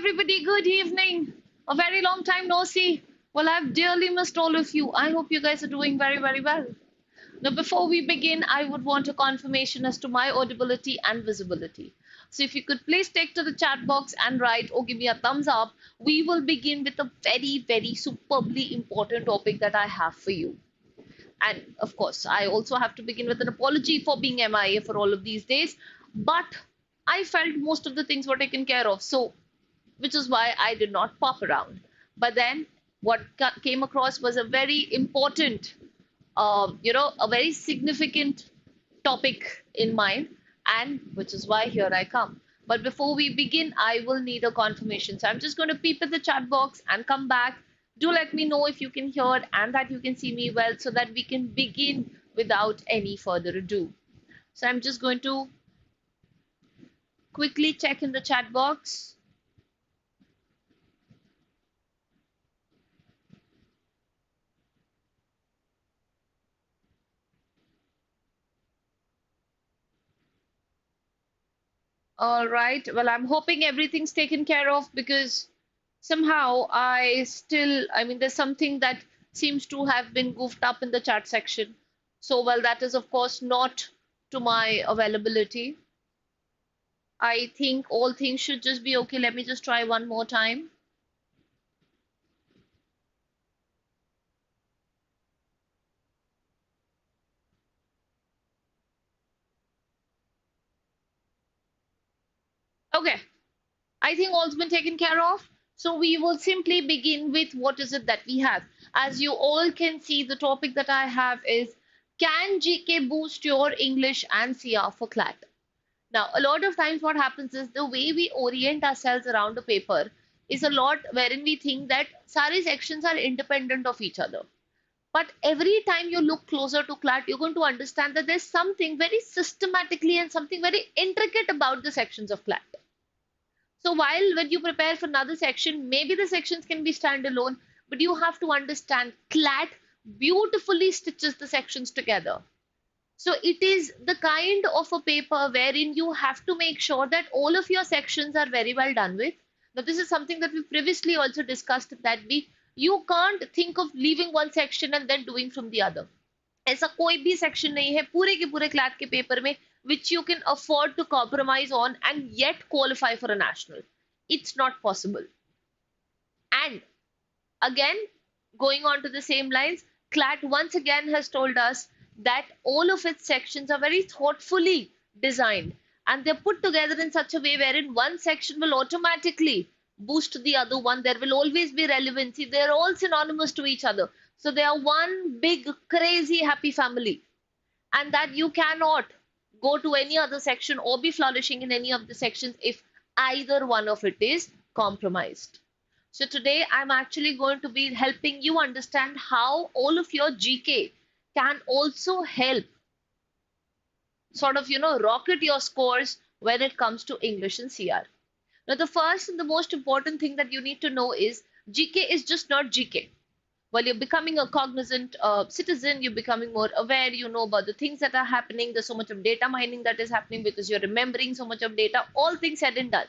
everybody, good evening. A very long time no see. Well, I've dearly missed all of you. I hope you guys are doing very, very well. Now, before we begin, I would want a confirmation as to my audibility and visibility. So, if you could please take to the chat box and write or give me a thumbs up, we will begin with a very, very superbly important topic that I have for you. And of course, I also have to begin with an apology for being MIA for all of these days, but I felt most of the things were taken care of. So, which is why I did not pop around. But then what came across was a very important, a very significant topic in mind, and which is why here I come. But before we begin, I will need a confirmation. So I'm just going to peep at the chat box and come back. Do let me know if you can hear and that you can see me well so that we can begin without any further ado. So I'm just going to quickly check in the chat box. All right. Well, I'm hoping everything's taken care of because somehow I mean, there's something that seems to have been goofed up in the chat section. So, well, that is, of course, not to my availability. I think all things should just be okay. Let me just try one more time. Okay. I think all's been taken care of. So we will simply begin with what is it that we have. As you all can see, the topic that I have is, can GK boost your English and CR for CLAT? Now, a lot of times what happens is the way we orient ourselves around a paper is a lot wherein we think that SARI sections are independent of each other. But every time you look closer to CLAT, you're going to understand that there's something very systematically and something very intricate about the sections of CLAT. So while when you prepare for another section, maybe the sections can be standalone, but you have to understand CLAT beautifully stitches the sections together. So it is the kind of a paper wherein you have to make sure that all of your sections are very well done with. Now this is something that we previously also discussed, that you can't think of leaving one section and then doing from the other. ऐसा कोई भी section नहीं है पूरे के पूरे CLAT के paper में which you can afford to compromise on and yet qualify for a national. It's not possible. And again, going on to the same lines, CLAT once again has told us that all of its sections are very thoughtfully designed and they're put together in such a way wherein one section will automatically boost the other one. There will always be relevancy. They're all synonymous to each other. So they are one big, crazy, happy family. And that you cannot go to any other section or be flourishing in any of the sections if either one of it is compromised. So today I'm actually going to be helping you understand how all of your GK can also help sort of, rocket your scores when it comes to English and CR. Now, the first and the most important thing that you need to know is GK is just not GK. While you're becoming a cognizant citizen, you're becoming more aware, you know about the things that are happening. There's so much of data mining that is happening because you're remembering so much of data, all things said and done.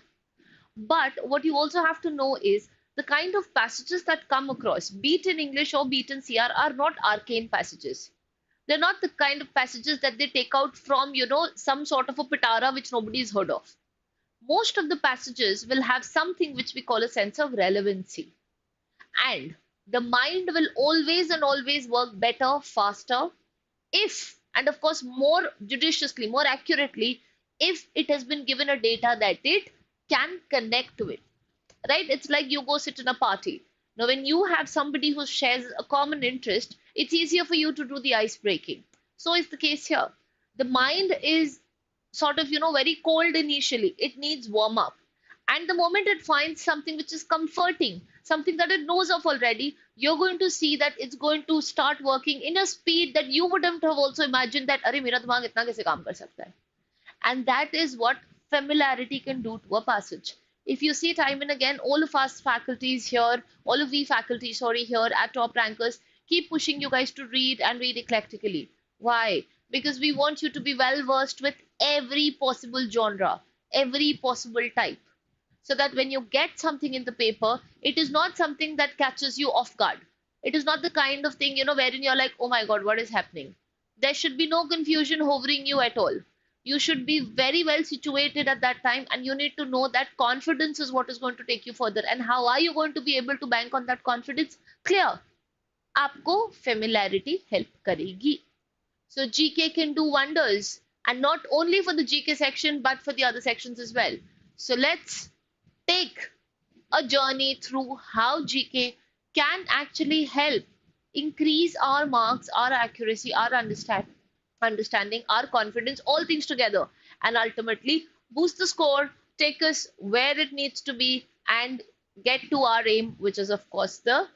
But what you also have to know is the kind of passages that come across, be it in English or be it in CR, are not arcane passages. They're not the kind of passages that they take out from, some sort of a pitara which nobody's heard of. Most of the passages will have something which we call a sense of relevancy. And the mind will always and always work better, faster, if, and of course, more judiciously, more accurately, if it has been given a data that it can connect to it. Right? It's like you go sit in a party. Now, when you have somebody who shares a common interest, it's easier for you to do the ice breaking. So is the case here. The mind is sort of, very cold initially. It needs warm up. And the moment it finds something which is comforting, something that it knows of already, you're going to see that it's going to start working in a speed that you wouldn't have also imagined that, Arey, mera dimag itna kaise kaam kar sakta hai? And that is what familiarity can do to a passage. If you see time and again, all of us faculties here, all of the faculties, here at Top Rankers, keep pushing you guys to read and read eclectically. Why? Because we want you to be well versed with every possible genre, every possible type. so that when you get something in the paper, it is not something that catches you off guard. It is not the kind of thing, wherein you're like, oh my God, what is happening? There should be no confusion hovering you at all. You should be very well situated at that time, and you need to know that confidence is what is going to take you further. And how are you going to be able to bank on that confidence? Clear. आपको familiarity help करेगी. So GK can do wonders, and not only for the GK section but for the other sections as well. So let's take a journey through how GK can actually help increase our marks, our accuracy, our understanding, our confidence, all things together, and ultimately boost the score, take us where it needs to be, and get to our aim, which is, of course, the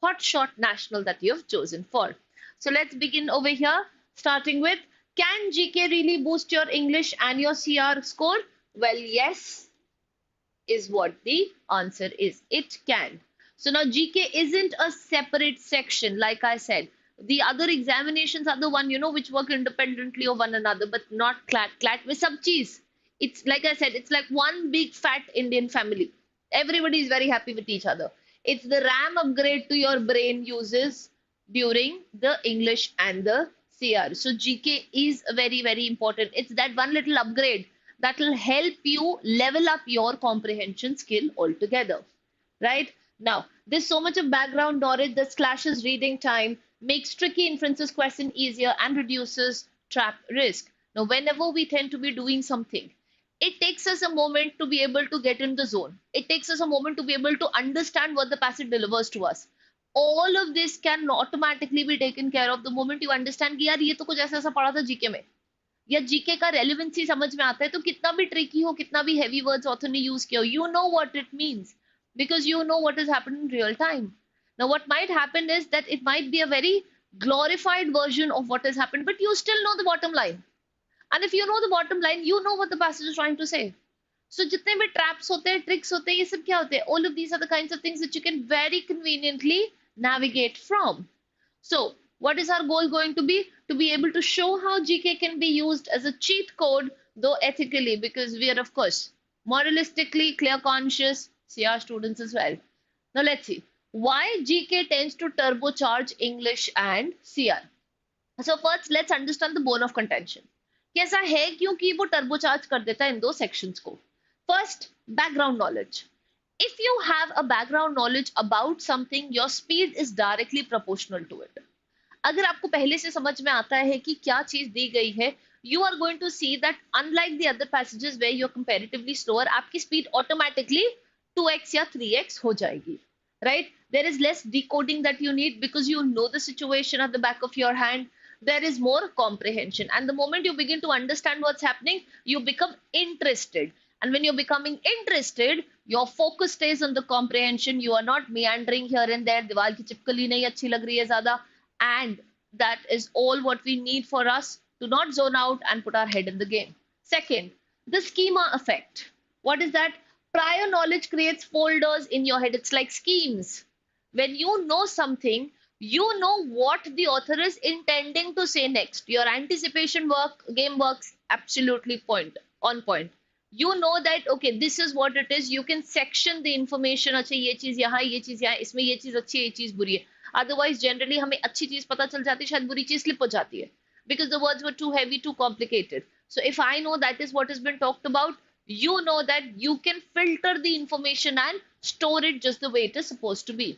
hotshot national that you have chosen for. So let's begin over here, starting with, can GK really boost your English and your CR score? Well, yes, is what the answer is. It can. So now GK isn't a separate section, like I said. The other examinations are the one, which work independently of one another, but not CLAT. CLAT with sub cheese. It's like I said, it's like one big fat Indian family. Everybody is very happy with each other. It's the RAM upgrade to your brain uses during the English and the CR. So GK is very, very important. It's that one little upgrade that will help you level up your comprehension skill altogether, right? Now, there's so much of background knowledge that slashes reading time, makes tricky inferences question easier, and reduces trap risk. Now, whenever we tend to be doing something, it takes us a moment to be able to get in the zone. It takes us a moment to be able to understand what the passage delivers to us. All of this can automatically be taken care of the moment you understand कि यार ये तो कुछ ऐसा ऐसा पढ़ा था GK में, या जीके का रेलेवेंसी समझ में आता है, तो कितना भी ट्रिकी हो, कितना भी हेवी वर्ड्स ऑथर ने यूज किया हो, you know what it means because you know what has happened in real time. Now, what might happen is that it might be a very glorified version of what has happened, but you still know the bottom line. And if you know the bottom line, you know what the passage is trying to say. So जितने भी traps होते हैं, tricks होते हैं, ये सब क्या होते हैं? All of these are the kinds of things that you can very conveniently navigate from. So what is our goal going to be? To be able to show how GK can be used as a cheat code, though ethically, because we are, of course, moralistically clear conscious CR students as well. Now let's see why GK tends to turbocharge English and CR. So first, let's understand the bone of contention. कैसा है क्योंकि वो turbocharge कर देता है इन दो sections को. First, background knowledge. If you have a background knowledge about something, your speed is directly proportional to it. अगर आपको पहले से समझ में आता है कि क्या चीज दी गई है, you are going to see that unlike the other passages where you're comparatively slower, आपकी speed automatically 2x या 3x हो जाएगी, right? There is less decoding that you need because you know the situation at the back of your hand. There is more comprehension, and the moment you begin to understand what's happening, you become interested. And when you're becoming interested, your focus stays on the comprehension. You are not meandering here and there. दीवार की चिपकली नहीं अच्छी लग रही है ज़्यादा. And that is all what we need for us to not zone out and put our head in the game. Second, the schema effect. What is that? Prior knowledge creates folders in your head. It's like schemes. When you know something, you know what the author is intending to say next. Your anticipation game works absolutely on point. You know that, okay, this is what it is. You can section the information. अच्छा ये चीज यहाँ, ये चीज यहाँ, इसमें ये चीज अच्छी है, ये चीज बुरी है. Otherwise, generally हमें अच्छी चीज पता चल जाती है, शायद बुरी चीज slip हो जाती है, because the words were too heavy, too complicated. So if I know that is what has been talked about, you know that you can filter the information and store it just the way it is supposed to be.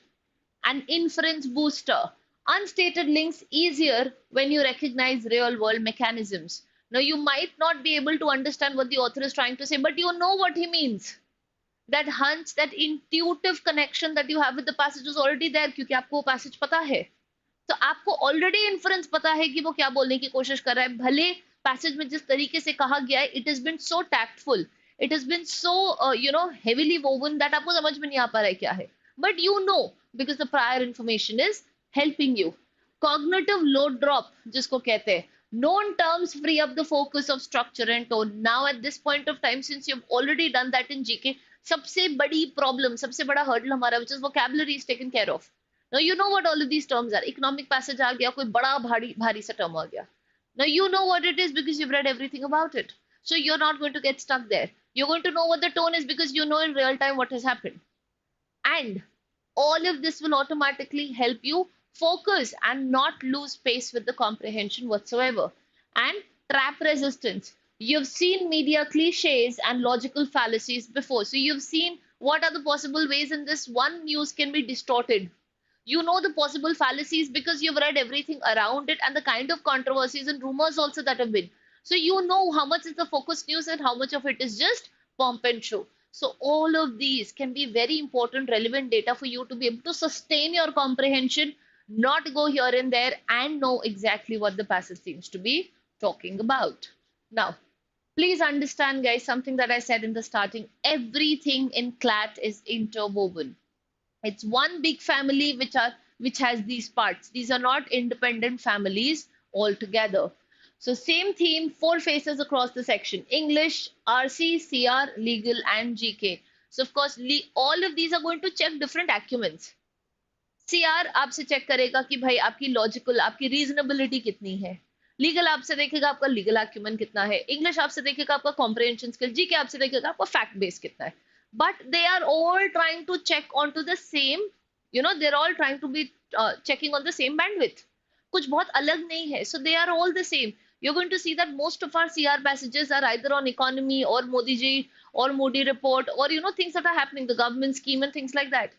An inference booster. Unstated links easier when you recognize real world mechanisms. Now, you might not be able to understand what the author is trying to say, but you know what he means. That hunch, that intuitive connection that you have with the passage is already there क्योंकि आपको वो passage पता है. तो आपको already inference पता है कि वो क्या बोलने की कोशिश कर रहा है. भले passage में जिस तरीके से कहा गया है, it has been so tactful, it has been so heavily woven that आपको समझ में नहीं आ पा रहा है क्या है. But you know because the prior information is helping you. Cognitive load drop जिसको कहते हैं. Known terms free up the focus of structure and tone. Now at this point of time, since you've already done that in GK, सबसे बड़ी problem, सबसे बड़ा hurdle हमारा, which is vocabulary, is taken care of. Now you know what all of these terms are. Economic passage आ गया, कोई बड़ा भारी सा term आ गया. Now you know what it is because you've read everything about it. So you're not going to get stuck there. You're going to know what the tone is because you know in real time what has happened. And all of this will automatically help you focus and not lose pace with the comprehension whatsoever. And trap resistance. You've seen media cliches and logical fallacies before. So you've seen what are the possible ways in this one news can be distorted. You know the possible fallacies because you've read everything around it and the kind of controversies and rumors also that have been. So you know how much is the focus news and how much of it is just pomp and show. So all of these can be very important, relevant data for you to be able to sustain your comprehension, not go here and there and know exactly what the passage seems to be talking about. Now, please understand, guys, something that I said in the starting. Everything in CLAT is interwoven. It's one big family which has these parts. These are not independent families altogether. So same theme, four faces across the section: English, RC, CR, legal, and GK. So of course, all of these are going to check different acumens. CR आपसे check करेगा कि भाई आपकी logical, आपकी reasonability कितनी है. Legal आपसे देखेगा आपका लीगल एक्यूमेंट कितना है. इंग्लिश आपसे देखेगा आपका कॉम्प्रिहेंशन स्किल. जीके आपसे देखेगा आपका फैक्ट बेस कितना है. But they are all trying to check onto the same, they're all trying to be checking on the same bandwidth. कुछ बहुत अलग नहीं है. So they are all the same. You're going to see that most of our CR passages are either on economy or Modi ji or Modi report or things that are happening, the government scheme and things like that.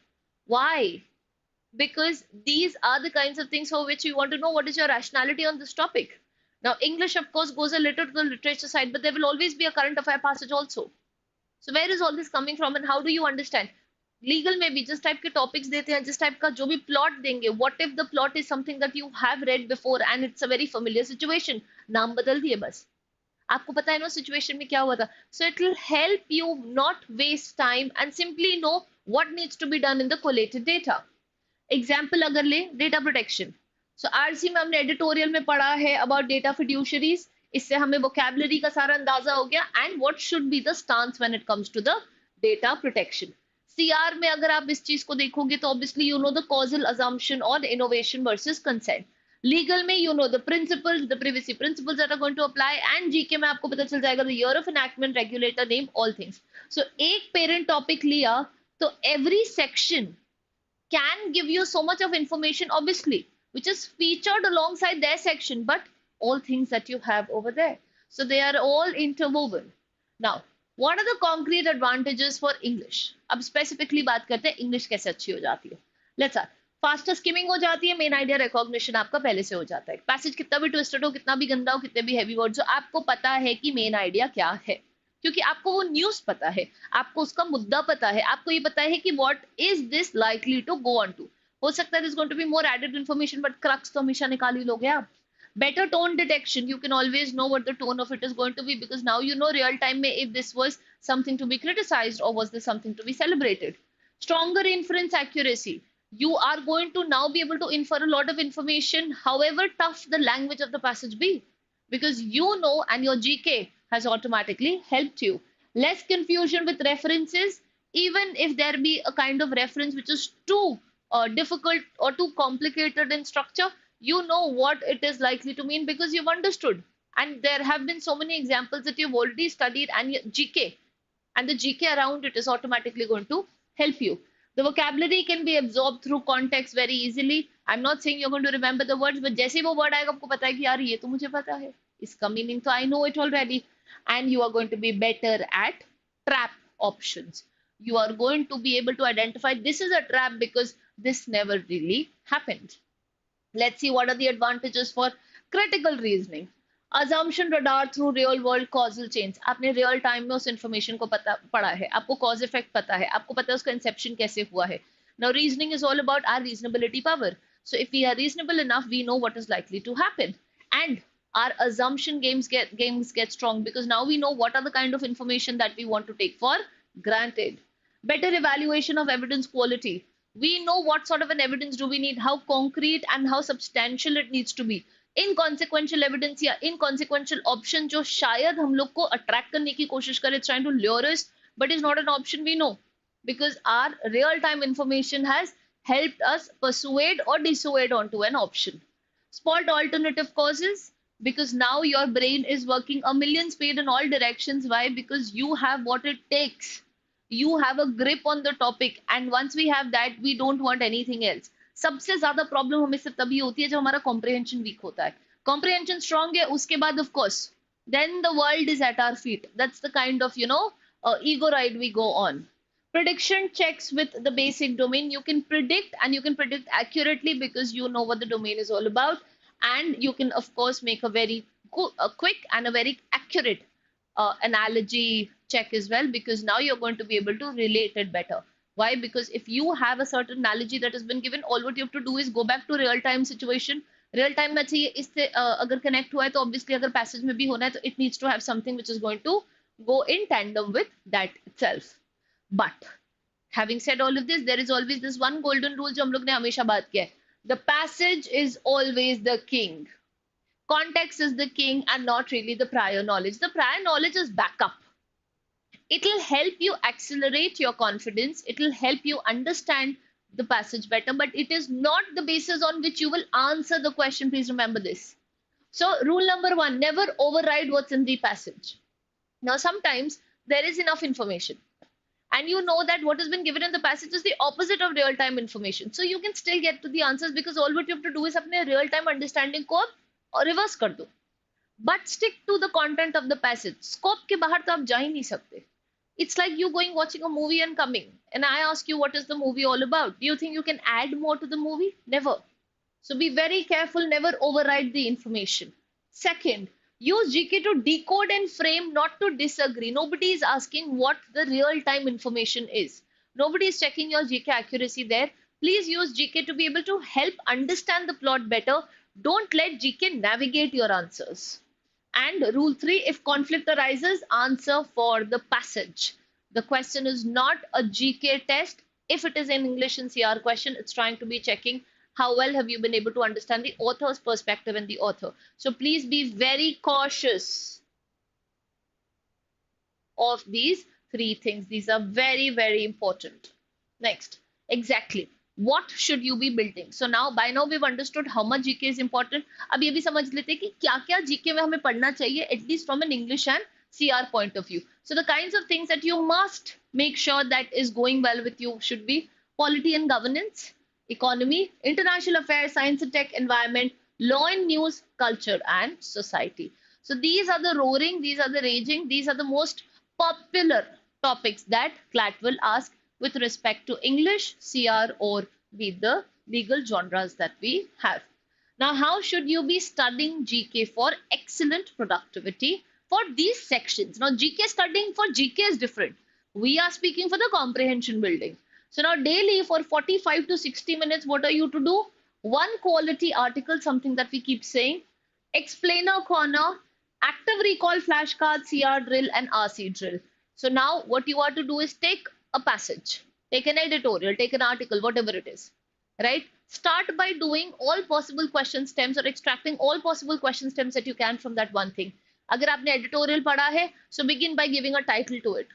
Why? Because these are the kinds of things for which you want to know what is your rationality on this topic. Now, English, of course, goes a little to the literature side, but there will always be a current affair passage also. So where is all this coming from and how do you understand? Legal में भी जिस type के topics देते हैं, जिस type का जो भी प्लॉट देंगे, what if the plot is something that you have read before and it's a very familiar situation, नाम बदल दिए बस, आपको पता है ना सिचुएशन में क्या हुआ था. So it will help you not waste time and simply know what needs to be done in the collated data. Example अगर ले, डेटा प्रोटेक्शन. सो आरसी में हमने एडिटोरियल में पढ़ा है अबाउट डेटा फिड्यूशरीज. इससे हमें वोकैबुलरी का सारा अंदाजा हो गया and what should be the stance when it comes to the data protection. CR में अगर आप इस चीज को देखोगे तो obviously you know the causal assumption और इनोवेशन वर्सेस कंसेंट. लीगल में you know the principles, the privacy principles that are going to apply. And GK में आपको पता चल जाएगा the year of enactment, regulator name, all things. So एक parent topic लिया तो every section can give you so much of information, obviously, which is featured alongside their section, but all things that you have over there. So they are all interwoven. Now, what are the concrete advantages for English? अब specifically बात करते हैं English कैसे अच्छी हो जाती है. Let's start. Faster skimming हो जाती है, मेन आइडिया रिकॉग्निशन आपका पहले से हो जाता है. पैसेज कितना भी ट्विस्टेड हो, कितना भी गंदा हो, कितने भी हैवी वर्ड्स हो, आपको पता है कि मेन आइडिया क्या है, क्योंकि आपको वो न्यूज पता है, आपको उसका मुद्दा पता है, आपको ये पता है कि what is this likely to go on to. हो सकता है this going to be more added information, but crux तो हमेशा निकाल ही लोगे आप. Better tone detection, you can always know what the tone of it is going to be because now you know real time में if this was something to be criticized or was this something to be celebrated. Stronger inference accuracy, you are going to now be able to infer a lot of information however tough the language of the passage be, because you know and your GK has automatically helped you. Less confusion with references, even if there be a kind of reference which is too difficult or too complicated in structure, you know what it is likely to mean because you've understood. And there have been so many examples that you've already studied and GK and the GK around it is automatically going to help you. The vocabulary can be absorbed through context very easily. I'm not saying you're going to remember the words, but जैसे वो word आएगा आपको पता है कि यार ये तो मुझे पता है, इसका meaning तो I know it already. And you are going to be better at trap options. You are going to be able to identify this is a trap because this never really happened. Let's see what are the advantages for critical reasoning. Assumption radar through real world causal chains. आपने real time में उस information को पढ़ा है, आपको cause effect पता है, आपको पता है उसका inception कैसे हुआ है. Now reasoning is all about our reasonability power. So if we are reasonable enough, we know what is likely to happen. And our assumption games get strong because now we know what are the kind of information that we want to take for granted. Better evaluation of evidence quality. We know what sort of an evidence do we need, how concrete and how substantial it needs to be. Inconsequential evidence या inconsequential option जो शायद हम लोग को attract करने की कोशिश करे, trying to lure us, but is not an option, we know, because our real-time information has helped us persuade or dissuade onto an option. Spot alternative causes. because now your brain is working a million speed in all directions. Why? Because you have what it takes. You have a grip on the topic, and once we have that, we don't want anything else. सबसे ज्यादा problem हमें सिर्फ तभी होती है जब हमारा comprehension week होता है. कॉम्प्रिहेंशन स्ट्रांग है, उसके बाद of course then the world is at our feet. That's the kind of, ego ride we go on. Prediction checks with the basic domain. You can predict, and you can predict accurately because you know what the domain is all about. And you can, of course, make a very quick and a very accurate analogy check as well, because now you're going to be able to relate it better. Why? Because if you have a certain analogy that has been given, all what you have to do is go back to real time situation. Real time में चाहिए, इससे अगर connect हुआ है तो obviously अगर passage में भी होना है तो it needs to have something which is going to go in tandem with that itself. But having said all of this, there is always this one golden rule जो हम लोग ने हमेशा बात किया है. The passage is always the king. Context is the king and not really the prior knowledge. The prior knowledge is backup. It will help you accelerate your confidence. It will help you understand the passage better, but it is not the basis on which you will answer the question. Please remember this. So rule number one, never override what's in the passage. Now, sometimes there is enough information and you know that what has been given in the passage is the opposite of real-time information. So you can still get to the answers because all what you have to do is अपने real-time understanding को reverse कर दो. But stick to the content of the passage. Scope के बाहर तो आप जा ही नहीं सकते. It's like you going watching a movie and coming. And I ask you, what is the movie all about? Do you think you can add more to the movie? Never. So be very careful, never override the information. Second, use GK to decode and frame, not to disagree. Nobody is asking what the real-time information is. Nobody is checking your GK accuracy there. Please use GK to be able to help understand the plot better. Don't let GK navigate your answers. And rule 3, if conflict arises, answer for the passage. The question is not a GK test. If it is an English and CR question, it's trying to be checking how well have you been able to understand the author's perspective and the author. So please be very cautious of these 3 things. These are very, very important. Next, exactly. What should you be building? So now, by now we've understood how much GK is important. अब ये भी समझ लेते हैं कि क्या-क्या GK में हमें पढ़ना चाहिए, at least from an English and CR point of view. So the kinds of things that you must make sure that is going well with you should be polity and governance, economy, international affairs, science and tech, environment, law and news, culture and society. So these are the roaring, these are the raging, these are the most popular topics that CLAT will ask with respect to English, CR, or the legal genres that we have. Now, how should you be studying GK for excellent productivity for these sections? Now, GK studying for GK is different. We are speaking for the comprehension building. So now daily for 45 to 60 minutes, what are you to do? One quality article, something that we keep saying, explainer corner, active recall flashcards, CR drill and RC drill. So now what you are to do is take a passage, take an editorial, take an article, whatever it is, right? Start by doing all possible question stems or extracting all possible question stems that you can from that one thing. अगर आपने editorial पढ़ा है, so begin by giving a title to it.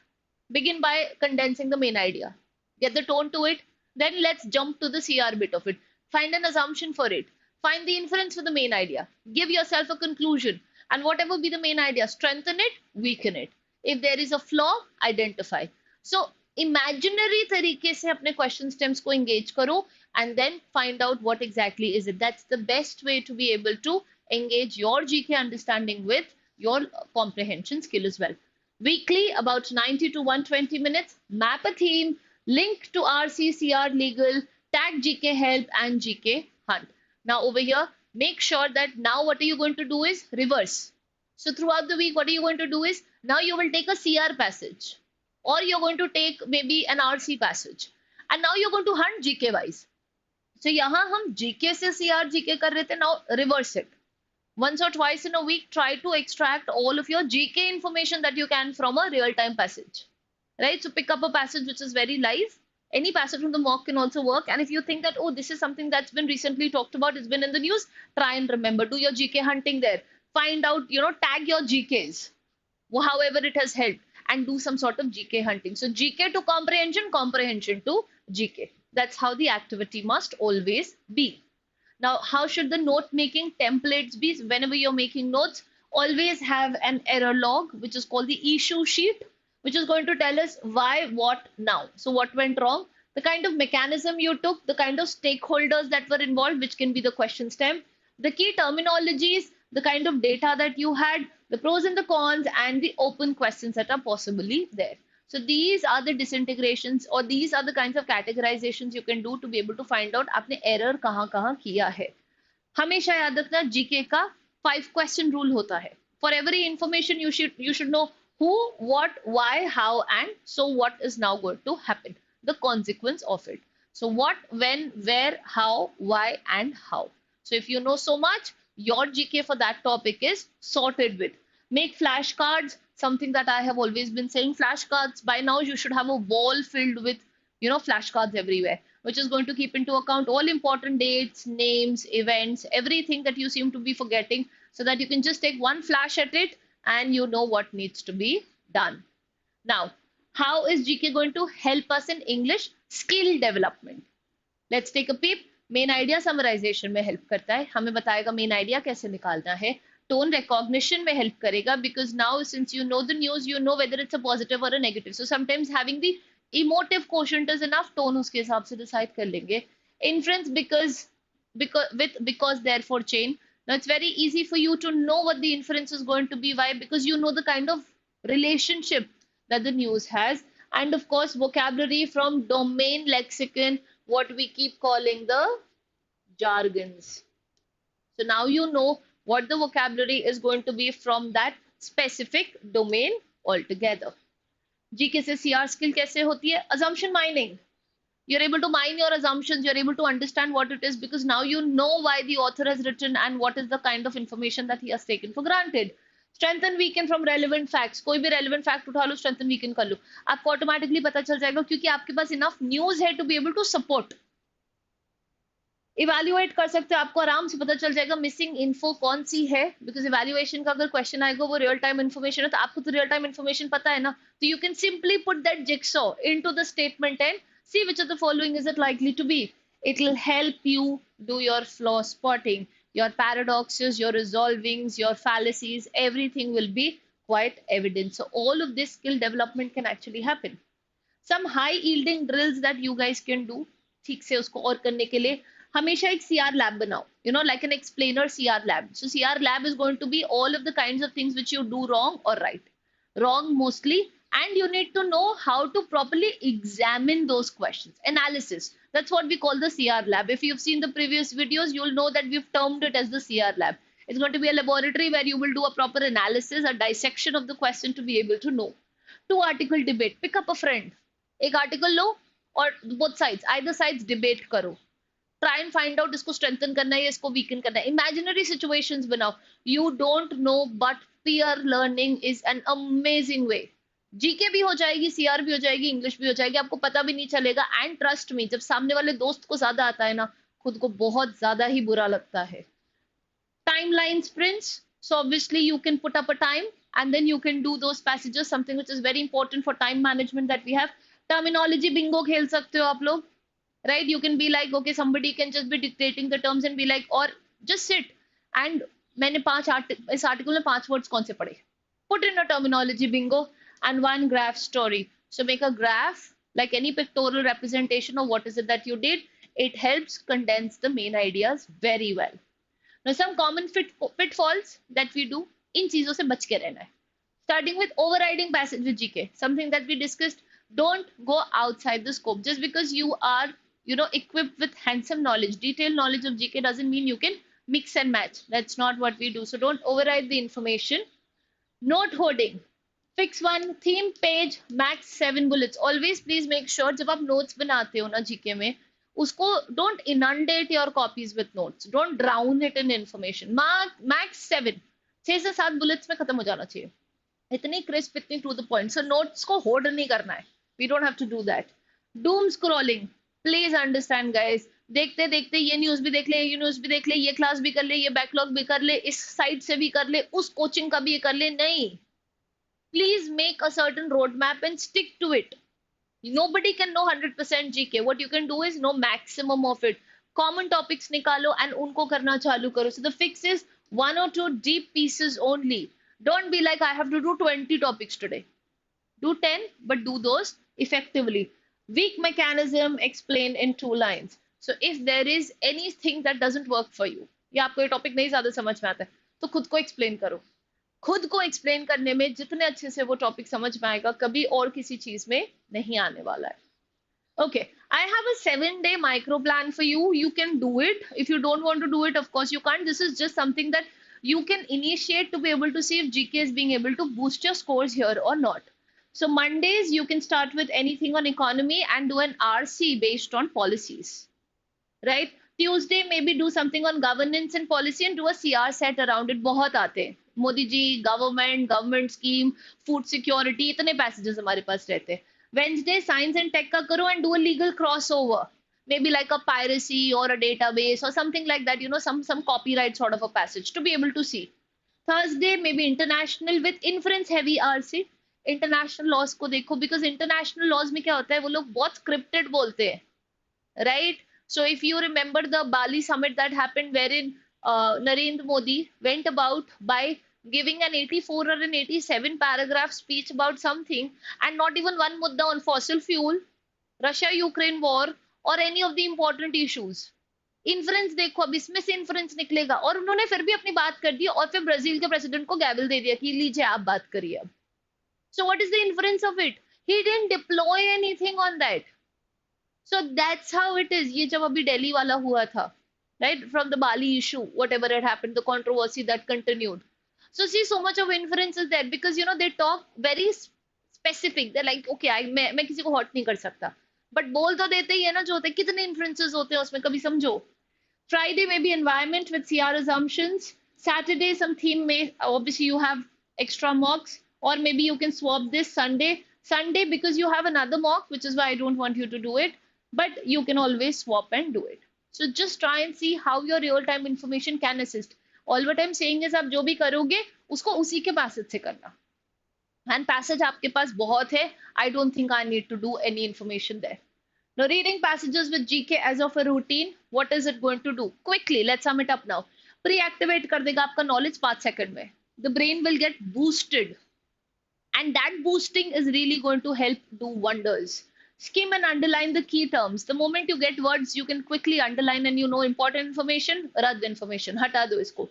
Begin by condensing the main idea. Get the tone to it. Then let's jump to the CR bit of it. Find an assumption for it. Find the inference for the main idea. Give yourself a conclusion. And whatever be the main idea, strengthen it, weaken it. If there is a flaw, identify. So imaginary तरीके से अपने question stems को engage करो and then find out what exactly is it. That's the best way to be able to engage your GK understanding with your comprehension skill as well. Weekly, about 90 to 120 minutes, map a theme, link to RCCR legal, tag GK help and GK hunt. Now over here, make sure that now what are you going to do is reverse. So throughout the week, what are you going to do is now you will take a CR passage or you're going to take maybe an RC passage and now you're going to hunt GK wise. So यहाँ हम GK से CR GK कर रहे थे, now reverse it. Once or twice in a week, try to extract all of your GK information that you can from a real-time passage, right? So pick up a passage which is very live. Any passage from the mock can also work. And if you think that, oh, this is something that's been recently talked about, it's been in the news, try and remember, do your GK hunting there. Find out, tag your GKs, however it has helped, and do some sort of GK hunting. So GK to comprehension, comprehension to GK. That's how the activity must always be. Now, how should the note making templates be? Whenever you're making notes, always have an error log, which is called the issue sheet, which is going to tell us why, what, now. So what went wrong, the kind of mechanism you took, the kind of stakeholders that were involved, which can be the question stem, the key terminologies, the kind of data that you had, the pros and the cons, and the open questions that are possibly there. So these are the disintegrations, or these are the kinds of categorizations you can do to be able to find out आपने error कहाँ कहाँ किया है. हमेशा याद रखना GK का 5 question rule होता है. For every information you should know who, what, why, how, and so what is now going to happen, the consequence of it. So what, when, where, how, why, and how. So if you know so much, your GK for that topic is sorted with. Make flashcards, something that I have always been saying. Flashcards, by now you should have a wall filled with, flashcards everywhere, which is going to keep into account all important dates, names, events, everything that you seem to be forgetting, so that you can just take one flash at it and you know what needs to be done. Now, how is GK going to help us in English skill development? Let's take a peep. Main idea summarisation में help करता है, हमें बताएगा main idea कैसे निकालना है. Tone recognition में help करेगा, because now since you know the news, you know whether it's a positive or a negative. So sometimes having the emotive quotient is enough, tone उसके हिसाब से डिसाइड कर लेंगे. Inference because therefore chain. Now it's very easy for you to know what the inference is going to be. Why? Because you know the kind of relationship that the news has. And of course, vocabulary from domain lexicon, what we keep calling the jargons. So now you know what the vocabulary is going to be from that specific domain altogether. GK से CR skill कैसे होती है? Assumption mining. You're able to mine your assumptions, you're able to understand what it is, because now you know why the author has written and what is the kind of information that he has taken for granted. Strengthen weaken from relevant facts. कोई भी relevant fact उठा लो, strengthen weaken कर लो, आपको automatically पता चल जाएगा, क्योंकि आपके पास enough news है to be able to support. Evaluate कर सकते हो, आपको आराम से पता चल जाएगा मिसिंग इन्फो कौन सी है, बिकॉज इवेल्युएशन का अगर क्वेश्चन आएगा वो रियल टाइम इन्फॉर्मेशन है, तो आपको तो रियल टाइम इन्फॉर्मेशन पता है ना, तो you can simply put that jigsaw into the statement and see which of the following is it likely to be. It will help you do your flaw spotting, your paradoxes, your resolvings, your fallacies, everything will be quite evident. So all of this skill development can actually happen. Some high yielding drills that you guys can do, ठीक से उसको और करने के लिए हमेशा एक CR lab बनाओ, like an explainer CR lab. So CR lab is going to be all of the kinds of things which you do wrong or right. Wrong mostly, and you need to know how to properly examine those questions. Analysis, that's what we call the CR lab. If you've seen the previous videos, you'll know that we've termed it as the CR lab. It's going to be a laboratory where you will do a proper analysis, a dissection of the question to be able to know. 2 article debate, pick up a friend, एक article लो और both sides, either sides debate करो. Try and find out इसको strengthen करना है या इसको weaken करना है. Imaginary situations बनाओ. You don't know, but peer learning is an amazing way. GK भी हो जाएगी, सीआर भी हो जाएगी, इंग्लिश भी हो जाएगी, आपको पता भी नहीं चलेगा. एंड ट्रस्ट मी, जब सामने वाले दोस्त को ज्यादा आता है ना, खुद को बहुत ज्यादा ही बुरा लगता है. Timeline sprints, so obviously you can put up a time and then you can do those passages, something which is very important for time management that we have. Terminology bingo खेल सकते हो आप लोग, right? You can be like, okay, somebody can just be dictating the terms and be like, or just sit and मैंने इस article में 5 words कौन से पढ़े, put in a terminology bingo. And 1 graph story. So make a graph, like any pictorial representation of what is it that you did. It helps condense the main ideas very well. Now some common pitfalls that we do, इन चीजों से बच के रहना है. Starting with overriding passage with GK, something that we discussed. Don't go outside the scope. Just because you are, equipped with handsome knowledge, detailed knowledge of GK doesn't mean you can mix and match. That's not what we do. So don't override the information. Note hoarding. Fix 1 theme page, max 7 bullets. Always please make sure जब आप notes बनाते हो ना GK में, उसको don't inundate your copies with notes. Don't drown it in information. Max 7, 6 से 7 bullets में खत्म हो जाना चाहिए. इतनी crisp, इतनी to the point. So notes को hoard नहीं करना है. We don't have to do that. Doom scrolling. Please understand guys. देखते देखते ये न्यूज भी देख ले, ये न्यूज भी देख ले, ये क्लास भी कर ले, ये बैकलॉग भी कर ले, इस साइट से भी कर ले, उस कोचिंग का भी ये कर ले. नहीं. Please make a certain roadmap and stick to it. Nobody can know 100% GK. What you can do is know maximum of it. Common topics निकालो एंड उनको करना चालू करो. So the fix is 1 or 2 deep pieces only. Don't be like I have to do 20 topics today. Do 10, but do those effectively. Weak mechanism, explain in 2 lines. So if there is anything that doesn't work for you, या आपको ये topic नहीं ज्यादा समझ में आता है, तो खुद को एक्सप्लेन करो. खुद को एक्सप्लेन करने में जितने अच्छे से वो टॉपिक समझ में आएगा, कभी और किसी चीज में नहीं आने वाला है. Okay, I have a 7-day micro plan for you. You can do it. If you don't want to do it, of course you can't. This is just something that you can initiate to be able to see if GK is being able to boost your scores here or not. So Mondays, you can start with anything on economy and do an RC based on policies, right? Tuesday, maybe do something on governance and policy and do a CR set around it. बहुत आते हैं. Modi ji, government scheme, food security, इतने passages हमारे पास रहते हैं. Wednesday, science and tech का करो and do a legal crossover. Maybe like a piracy or a database or something like that, you know, some copyright sort of a passage to be able to see. Thursday, maybe international with inference heavy RC. International laws को देखो, because international laws में क्या होता है, वो लोग बहुत scripted बोलते हैं, right? So if you remember the Bali summit that happened wherein Narendra Modi went about by giving an 84 or an 87 paragraph speech about something and not even one mudda on fossil fuel, Russia-Ukraine war or any of the important issues. Inference देखो, अब इसमें से inference निकलेगा, और उन्होंने फिर भी अपनी बात कर दी और फिर ब्राजील के प्रेसिडेंट को गैवल दे दिया कि लीजिए आप बात करिए अब. So what is the inference of it? He didn't deploy anything on that. So that's how it is. ये जब अभी दिल्ली वाला हुआ था, right? From the Bali issue, whatever had happened, the controversy that continued. So see, so much of inference is there because you know they talk very specific. They're like, okay, मैं किसी को hurt नहीं कर सकता, but बोल तो देते ही है ना, जो होते हैं कितने inferences होते हैं उसमें, कभी समझो. Friday maybe environment with CR assumptions. Saturday some theme may, obviously you have extra mocks, or maybe you can swap this Sunday because you have another mock, which is why I don't want you to do it, but you can always swap and do it. So just try and see how your real time information can assist. All what I'm saying is आप जो भी करोगे उसको उसी के passage से करना, and passage आपके पास बहुत है. I don't think I need to do any information there. Now reading passages with GK as of a routine, what is it going to do? Quickly, let's sum it up now. Pre-activate कर देगा आपका knowledge 5 seconds में. The brain will get boosted, and that boosting is really going to help do wonders. Skim and underline the key terms. The moment you get words, you can quickly underline and you know important information, rad information, hata do isko.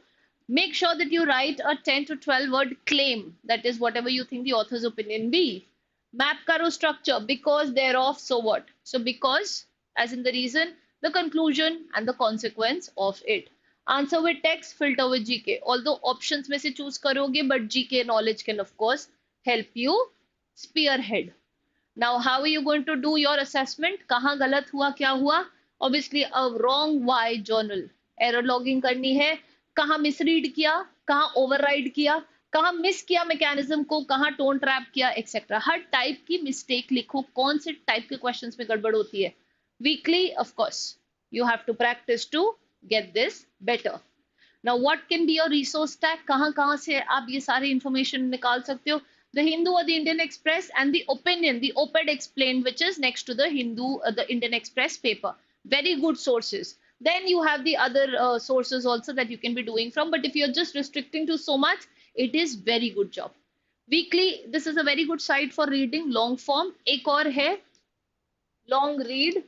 Make sure that you write a 10 to 12 word claim, that is whatever you think the author's opinion be. Map karo structure, because thereof, so what? So because, as in the reason, the conclusion and the consequence of it. Answer with text, filter with GK. Although options में से choose करोगे, but GK knowledge can of course help you spearhead. Now, how are you going to do your assessment? कहाँ गलत हुआ, क्या हुआ? Obviously, a wrong Y journal. Error logging करनी है. कहाँ misread किया, कहाँ override किया, कहाँ मिस किया मैकेनिज्म को, कहाँ टोन ट्रैप किया, एक्सेट्रा. हर टाइप की मिस्टेक लिखो, कौन से टाइप के क्वेश्चंस में गड़बड़ होती है. Weekly of course you have to practice to get this better. Now what can be your resource tag, कहाँ से आप ये सारे इंफॉर्मेशन निकाल सकते हो. The Hindu or the Indian Express, and the opinion, the op-ed explained, which is next to the the Indian Express paper. Very good sources. Then you have the other sources also that you can be doing from, but if you're just restricting to so much, it is very good job. Weekly, this is a very good site for reading long form. एक और है long read.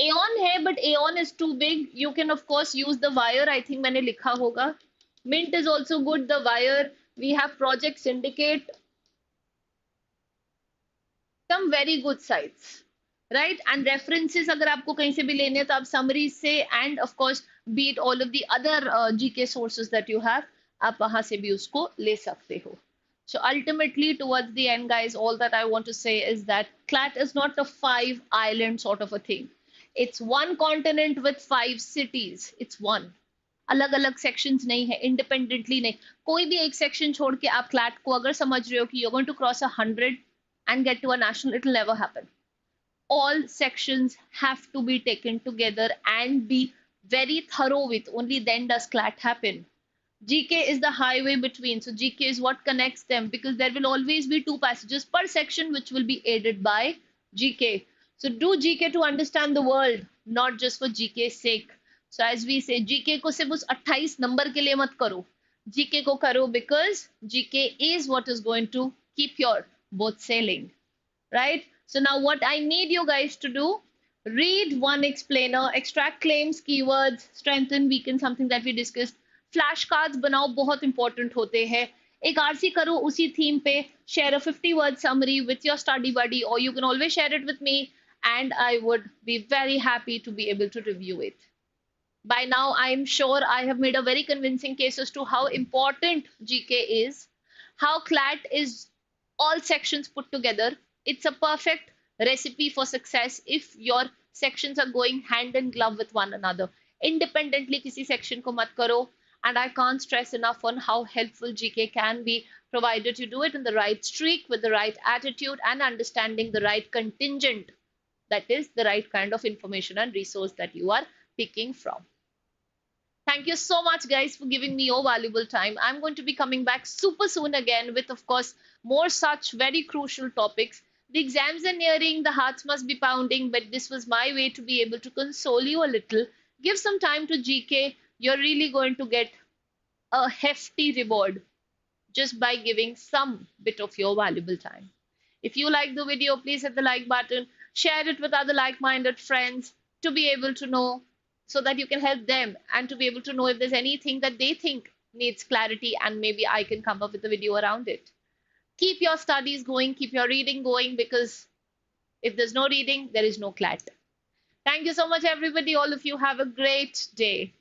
Aeon है, but Aeon is too big. You can of course use the Wire. I think मैंने लिखा होगा. Mint is also good. The Wire. We have Project Syndicate. Some very good sites, right? And references अगर आपको कहीं से भी लेने हैं तो आप summaries से, and of course be it all of the other GK sources that you have, आप वहाँ से भी उसको ले सकते हो. So ultimately, towards the end, guys, all that I want to say is that CLAT is not a 5-island sort of a thing. It's one continent with 5 cities. It's one. अलग अलग sections नहीं है, independently नहीं. कोई भी एक section छोड़ के आप CLAT को अगर समझ रहे हो कि you're going to cross 100 and get to a national, it will never happen. All sections have to be taken together and be very thorough with. Only then does CLAT happen. GK is the highway between. So GK is what connects them, because there will always be 2 passages per section which will be aided by GK. So do GK to understand the world. not just for GK sake. So as we say, GK को सिर्फ उस 28 number के लिए मत करो, GK को करो because GK is what is going to keep your boat sailing, right? So now what I need you guys to do, read one explainer, extract claims, keywords, strengthen, weaken, something that we discussed. Flashcards बनाओ, बहुत important होते हैं. एक RC करो उसी theme पे, share a 50-word summary with your study buddy, or you can always share it with me, and I would be very happy to be able to review it. By now, I am sure I have made a very convincing case as to how important GK is, how CLAT is all sections put together. It's a perfect recipe for success if your sections are going hand in glove with one another. Independently, kisi section ko mat karo. And I can't stress enough on how helpful GK can be, provided you do it in the right streak, with the right attitude, and understanding the right contingent. That is the right kind of information and resource that you are picking from. Thank you so much, guys, for giving me your valuable time. I'm going to be coming back super soon again with, of course, more such very crucial topics. The exams are nearing, the hearts must be pounding, but this was my way to be able to console you a little. Give some time to GK. You're really going to get a hefty reward just by giving some bit of your valuable time. If you like the video, please hit the like button, share it with other like-minded friends to be able to know, so that you can help them and to be able to know if there's anything that they think needs clarity, and maybe I can come up with a video around it. Keep your studies going, keep your reading going, because if there's no reading, there is no CLAT. Thank you so much, everybody. All of you have a great day.